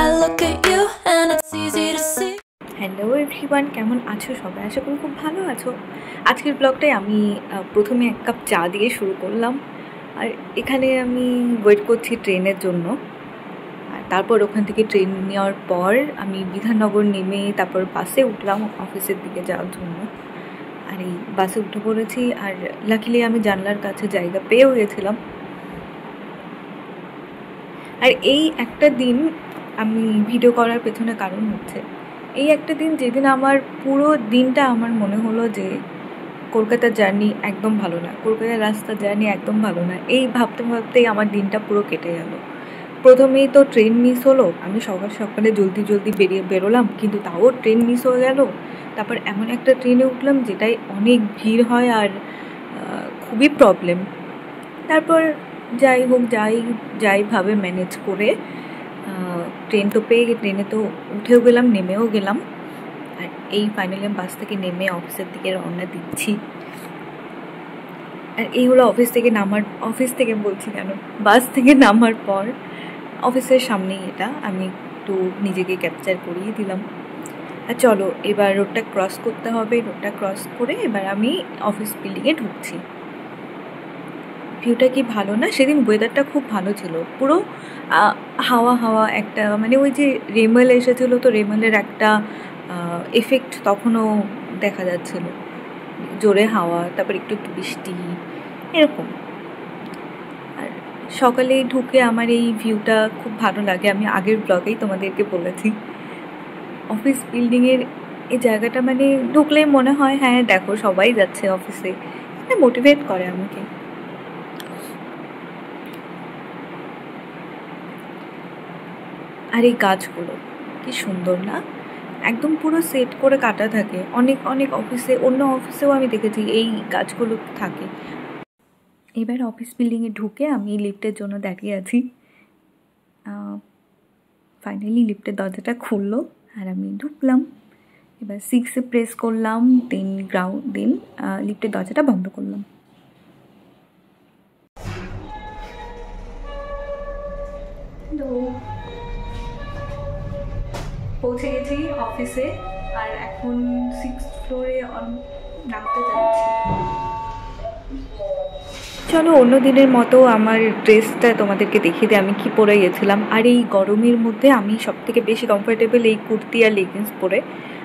look at you and it's easy to see. Hello everyone, কেমন আছো সবাই? আশা করি খুব ভালো আছো। আজকের ব্লগটাই আমি প্রথমে এক কাপ চা দিয়ে শুরু করলাম। আর এখানে আমি ওয়েট করছি ট্রেনের জন্য। আর তারপর ওখান থেকে ট্রেন নেওয়ার পর আমি বিধাননগর নেমে তারপর বাসে উঠলাম অফিসের দিকে যাওয়ার জন্য। আর এই বাসে উঠে পড়েছি। আর লাকিলি আমি জানলার কাছে জায়গা পেয়েও গেছিলাম। আর এই একটা দিন আমি ভিডিও করার পেছনে কারণ হচ্ছে এই একটা দিন যেদিন আমার পুরো দিনটা আমার মনে হলো যে কলকাতার জার্নি একদম ভালো না, কলকাতার রাস্তার জার্নি একদম ভালো না। এই ভাবতে ভাবতেই আমার দিনটা পুরো কেটে গেল। প্রথমেই তো ট্রেন মিস হলো, আমি সকাল সকালে জলদি বেরোলাম, কিন্তু তাও ট্রেন মিস হয়ে গেল। তারপর এমন একটা ট্রেনে উঠলাম যেটাই অনেক ভিড় হয় আর খুবই প্রবলেম। তারপর যাই হোক যাইভাবে ম্যানেজ করে ট্রেন তো পেয়ে ট্রেনে তো উঠেও গেলাম, নেমেও গেলাম। আর এই ফাইনালি বাস থেকে নেমে অফিসের দিকে রওনা দিচ্ছি। আর এই হলো অফিস থেকে বলছি কেন, বাস থেকে নামার পর অফিসের সামনেই এটা। আমি একটু নিজেকে ক্যাপচার করিয়ে দিলাম। আর চলো এবার রোডটা ক্রস করতে হবে। রোডটা ক্রস করে এবার আমি অফিস বিল্ডিংয়ে ঢুকছি। ভিউটা কি ভালো না? সেদিন ওয়েদারটা খুব ভালো ছিল, পুরো হাওয়া একটা, মানে ওই যে রেমেল এসেছিলো তো রেমেলের একটা এফেক্ট তখনও দেখা যাচ্ছিল, জোরে হাওয়া, তারপর একটু বৃষ্টি এরকম। আর সকালে ঢুকে আমার এই ভিউটা খুব ভালো লাগে। আমি আগের ব্লগেই তোমাদেরকে বলেছি, অফিস বিল্ডিংয়ের এই জায়গাটা মানে ঢুকলেই মনে হয় হ্যাঁ দেখো সবাই যাচ্ছে অফিসে, মোটিভেট করে আমাকে। আর এই গাছগুলো কি সুন্দর না, একদম পুরো সেট করে কাটা থাকে। অনেক অফিসে, অন্য অফিসেও আমি দেখেছি এই গাছগুলো থাকে। এবার অফিস বিল্ডিংয়ে ঢুকে আমি লিফটের জন্য দাঁড়িয়ে আছি। ফাইনালি লিফটের দরজাটা খুললো আর আমি ঢুকলাম। এবার 6 প্রেস করলাম, দেন লিফটের দরজাটা বন্ধ করলাম। পৌঁছে গেছি অফিসে আর এখন 6th ফ্লোরে নামতে যাচ্ছি। চলো অন্য দিনের মতো আমার ড্রেসটা তোমাদেরকে দেখিয়ে দিই আমি কি পরে গেছিলাম। আর এই গরমের মধ্যে আমি সবথেকে বেশি কমফোর্টেবল এই কুর্তি আর লেগিংস পরে।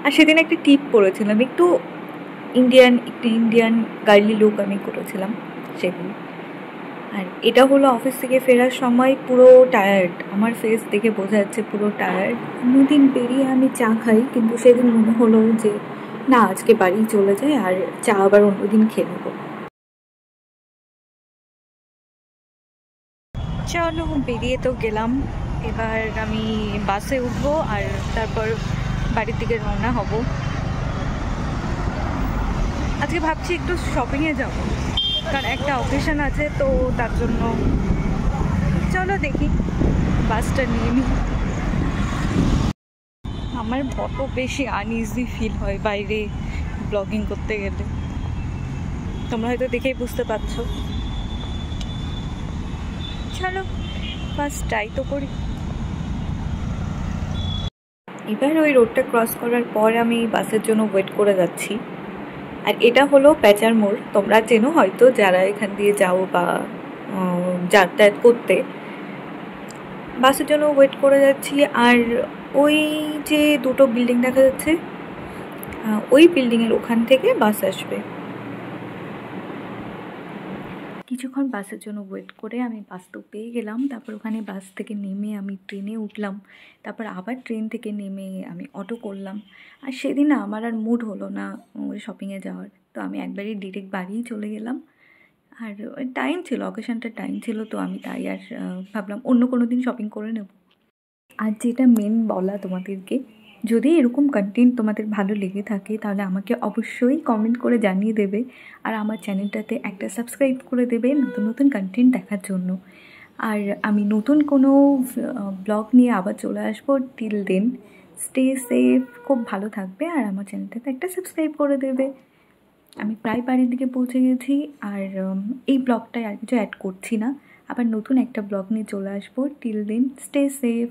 আর সেদিন একটা টিপ পরেছিলাম, একটু ইন্ডিয়ান গার্লি লুক আমি করেছিলাম সেদিন। আর এটা হলো অফিস থেকে ফেরার সময়, পুরো টায়ার্ড, আমার ফেস দেখে বোঝা যাচ্ছে পুরো টায়ার্ড। অন্যদিন বেরিয়ে আমি চা খাই, কিন্তু সেদিন মনে হলো যে না আজকে বাড়ি চলে যায় আর চা আবার অন্যদিন খেয়ে নেবো। চলো বেরিয়ে তো গেলাম, এবার আমি বাসে উঠবো আর তারপর বাড়ির দিকে রওনা হব। আজকে ভাবছি একটু শপিংয়ে যাব, কারণ একটা অকেশন আছে তো তার জন্য। চলো দেখি, বাসটা নিয়ে নিই। আমার বড় বেশি আনইজি ফিল হয় বাইরে ব্লগিং করতে গেলে, তোমরা হয়তো দেখেই বুঝতে পারছো। চলো বাস ট্রাই তো করি। এবার ওই রোডটা ক্রস করার পর আমি বাসের জন্য ওয়েট করে যাচ্ছি। আর এটা হলো প্যাচার মোড়, তোমরা চেনো হয়তো যারা এখান দিয়ে যাও বা যাতায়াত করতে। বাসের জন্য ওয়েট করে যাচ্ছি। আর ওই যে দুটো বিল্ডিং দেখা যাচ্ছে, ওই বিল্ডিংয়ের ওখান থেকে বাস আসবে। কিছুক্ষণ বাসের জন্য ওয়েট করে আমি বাস তো পেয়ে গেলাম। তারপর ওখানে বাস থেকে নেমে আমি ট্রেনে উঠলাম। তারপর আবার ট্রেন থেকে নেমে আমি অটো করলাম। আর সেদিন না আমার আর মুড হলো না শপিংয়ে যাওয়ার, তো আমি একবারই ডিরেক্ট বাড়িই চলে গেলাম। আর টাইম ছিল, অকেশনটার টাইম ছিল, তো আমি তাই আর ভাবলাম অন্য কোনো দিন শপিং করে নেব। আর যেটা মেন বলা তোমাদেরকে, যদি এরকম কন্টেন্ট তোমাদের ভালো লেগে থাকে তাহলে আমাকে অবশ্যই কমেন্ট করে জানিয়ে দেবে। আর আমার চ্যানেলটাতে একটা সাবস্ক্রাইব করে দেবে নতুন নতুন কন্টেন্ট দেখার জন্য। আর আমি নতুন কোনো ব্লগ নিয়ে আবার চলে আসবো। টিল দেন স্টে সেফ, খুব ভালো থাকবে। আর আমার চ্যানেলটাতে একটা সাবস্ক্রাইব করে দেবে। আমি প্রায় বাড়ির দিকে পৌঁছে গেছি। আর এই ব্লগটায় আর কিছু অ্যাড করছি না, আবার নতুন একটা ব্লগ নিয়ে চলে আসবো। Till then stay safe.